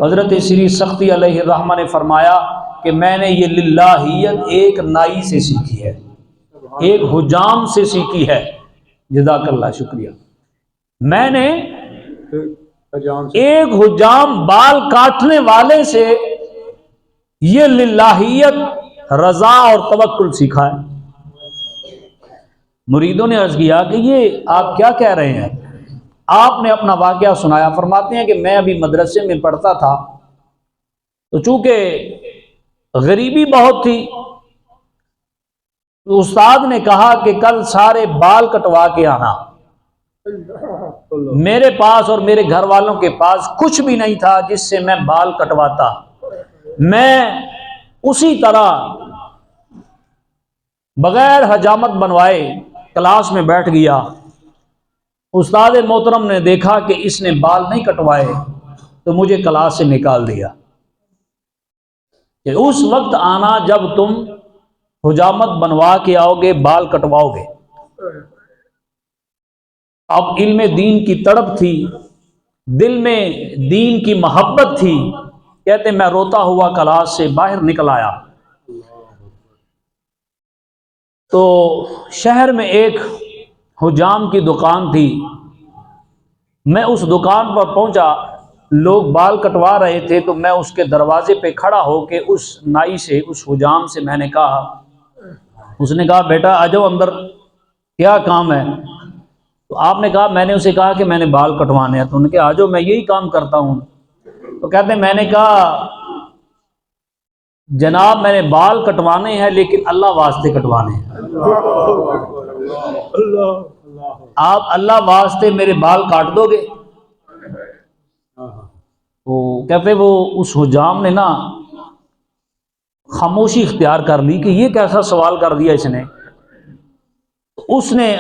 حضرت سری سختی علیہ الرحمہ نے فرمایا کہ میں نے یہ للہیت ایک نائی سے سیکھی ہے، ایک حجام سے سیکھی ہے۔ جزاک اللہ، شکریہ۔ میں نے ایک حجام بال کاٹنے والے سے یہ للہیت، رضا اور توکل سیکھا ہے۔ مریدوں نے عرض کیا کہ یہ آپ کیا کہہ رہے ہیں؟ آپ نے اپنا واقعہ سنایا۔ فرماتے ہیں کہ میں ابھی مدرسے میں پڑھتا تھا، تو چونکہ غریبی بہت تھی، تو استاد نے کہا کہ کل سارے بال کٹوا کے آنا۔ میرے پاس اور میرے گھر والوں کے پاس کچھ بھی نہیں تھا جس سے میں بال کٹواتا۔ میں اسی طرح بغیر حجامت بنوائے کلاس میں بیٹھ گیا۔ استاد محترم نے دیکھا کہ اس نے بال نہیں کٹوائے تو مجھے کلاس سے نکال دیا کہ اس وقت آنا جب تم حجامت بنوا کے آؤ گے، بال کٹواؤ گے۔ اب علم دین کی تڑپ تھی، دل میں دین کی محبت تھی۔ کہتے میں روتا ہوا کلاس سے باہر نکل آیا تو شہر میں ایک حجام کی دکان تھی۔ میں اس دکان پر پہنچا، لوگ بال کٹوا رہے تھے، تو میں اس کے دروازے پہ کھڑا ہو کے اس نائی سے، اس حجام سے میں نے کہا، اس نے کہا بیٹا آ جاؤ اندر، کیا کام ہے؟ تو آپ نے کہا، میں نے اسے کہا کہ میں نے بال کٹوانے ہیں۔ تو انہوں نے کہا آ جاؤ، میں یہی کام کرتا ہوں۔ تو کہتے ہیں میں نے کہا جناب میں نے بال کٹوانے ہیں لیکن اللہ واسطے کٹوانے ہیں، آپ اللہ واسطے میرے بال کاٹ دو گے؟ تو کہتے وہ اس حجام نے نا خاموشی اختیار کر لی کہ یہ کیسا سوال کر دیا اس نے۔ اس نے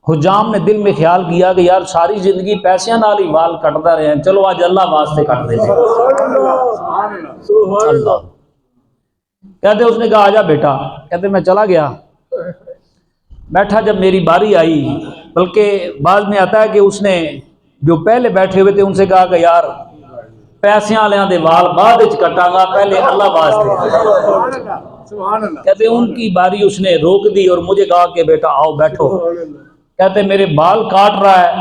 حجام نے دل میں خیال کیا کہ یار ساری زندگی پیسے نال ہی بال کٹتا رہے ہیں، چلو آج اللہ واسطے کٹ دیں۔ اللہ کہتے اس نے کہا آجا بیٹا۔ کہتے میں چلا گیا، بیٹھا، جب میری باری آئی، بلکہ بعد میں آتا ہے کہ اس نے جو پہلے بیٹھے ہوئے تھے ان سے کہا کہ یار پیسیاں لیاں دے وال بعد وچ کٹاں گا، پہلے اللہ واسطے۔ کہتے ان کی باری اس نے روک دی اور مجھے کہا کہ بیٹا آؤ بیٹھو۔ کہتے میرے بال کاٹ رہا ہے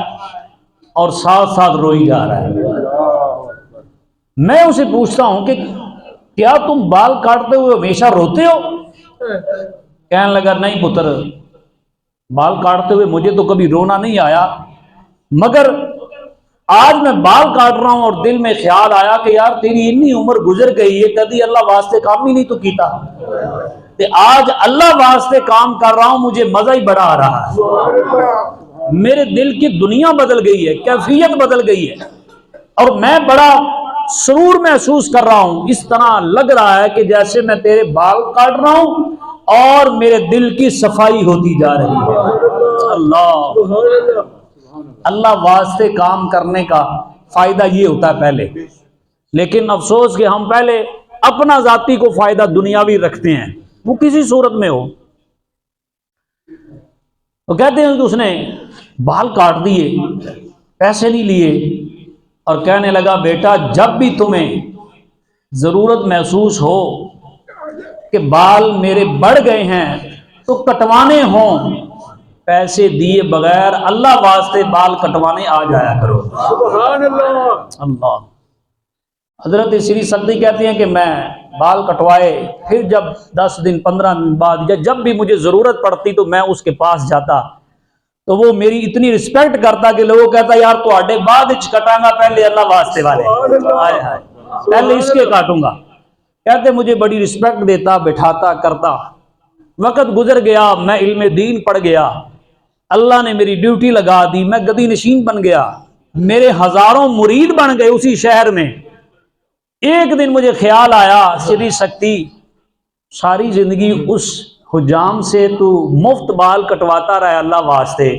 اور ساتھ ساتھ روئی جا رہا ہے۔ میں اسے پوچھتا ہوں کہ کیا تم بال کاٹتے ہوئے ہمیشہ روتے ہو؟ کہنے لگا نہیں پتر، بال کاٹتے ہوئے مجھے تو کبھی رونا نہیں آیا، مگر آج میں بال کاٹ رہا ہوں اور دل میں خیال آیا کہ یار تیری اتنی عمر گزر گئی ہے، کبھی اللہ واسطے کام ہی نہیں تو کیتا، آج اللہ واسطے کام کر رہا ہوں، مجھے مزہ ہی بڑا آ رہا ہے، میرے دل کی دنیا بدل گئی ہے، کیفیت بدل گئی ہے، اور میں بڑا سرور محسوس کر رہا ہوں۔ اس طرح لگ رہا ہے کہ جیسے میں تیرے بال کاٹ رہا ہوں اور میرے دل کی صفائی ہوتی جا رہی ہے۔ اللہ واسطے کام کرنے کا فائدہ یہ ہوتا ہے پہلے، لیکن افسوس کہ ہم پہلے اپنا ذاتی کو فائدہ دنیاوی رکھتے ہیں، وہ کسی صورت میں ہو۔ تو کہتے ہیں کہ اس نے بال کاٹ دیے، پیسے نہیں لیے، اور کہنے لگا بیٹا جب بھی تمہیں ضرورت محسوس ہو کہ بال میرے بڑھ گئے ہیں تو کٹوانے ہوں، پیسے دیے بغیر اللہ واسطے بال کٹوانے آ جایا کرو۔ سبحان اللہ۔ اللہ حضرت سری سختی کہتے ہیں کہ میں بال کٹوائے، پھر جب 10 دن 15 دن بعد یا جب بھی مجھے ضرورت پڑتی تو میں اس کے پاس جاتا، تو وہ میری اتنی رسپیکٹ کرتا کہ لوگوں کہتا یار تو آڈے بعد کٹاں گا، پہلے اللہ واسطے والے آئے ہائے پہلے اس کے کاٹوں گا۔ کہتے مجھے بڑی رسپیکٹ دیتا، بٹھاتا کرتا۔ وقت گزر گیا، میں علم دین پڑھ گیا، اللہ نے میری ڈیوٹی لگا دی، میں گدی نشین بن گیا، میرے ہزاروں مرید بن گئے اسی شہر میں۔ ایک دن مجھے خیال آیا سری سکتی ساری زندگی اس حجام سے تو مفت بال کٹواتا رہے اللہ واسطے،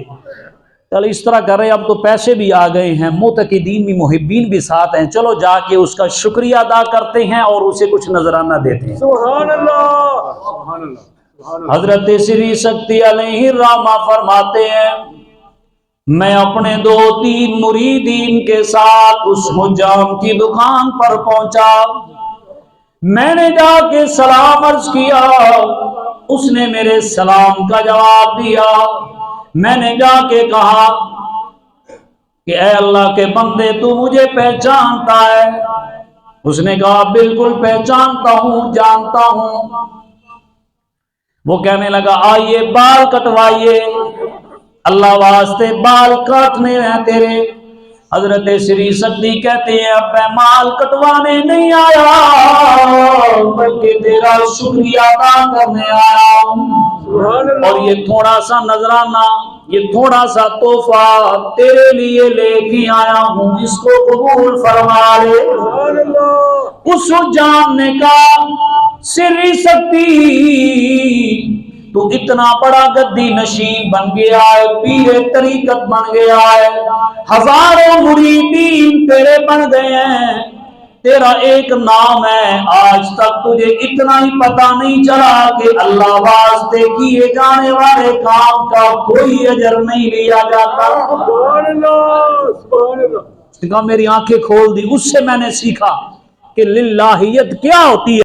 چل اس طرح کر رہے، اب تو پیسے بھی آ گئے ہیں، معتقدین بھی محبین بھی ساتھ ہیں، چلو جا کے اس کا شکریہ ادا کرتے ہیں اور اسے کچھ نذرانہ دیتے ہیں۔ سبحان اللہ، سبحان اللہ۔ حضرت سری سکتی علیہ الرحمہ فرماتے ہیں میں اپنے 2-3 مریدین کے ساتھ اس حجام کی دکان پر پہنچا، میں نے جا کے سلام عرض کیا، اس نے میرے سلام کا جواب دیا۔ میں نے جا کے کہا کہ اے اللہ کے بندے، تو مجھے پہچانتا ہے؟ اس نے کہا بالکل پہچانتا ہوں، جانتا ہوں۔ وہ کہنے لگا آئیے بال کٹوائیے، اللہ واسطے بال کاٹنے ہیں تیرے۔ حضرت سری سدی کہتے ہیں اب میں مال کٹوانے نہیں آیا بلکہ تیرا شکریہ ادا کرنے آیا ہوں، اور یہ تھوڑا سا نذرانہ، یہ تھوڑا سا تحفہ تیرے لیے لے کے آیا ہوں، اس کو قبول فرما لے۔ اس حجام نے کہا سری سدی تو اتنا بڑا گدی نشین بن گیا ہے، پیر طریقت بن گیا ہے، ہزاروں مریدین تیرے بن گئے ہیں، تیرا ایک نام ہے، آج تک تجھے اتنا ہی پتہ نہیں چلا کہ اللہ واسطے کیے جانے والے کام کا کوئی اجر نہیں لیا جاتا۔ سبحان اللہ، سبحان اللہ۔ میری آنکھیں کھول دی، اس سے میں نے سیکھا کہ للہیت کیا ہوتی ہے۔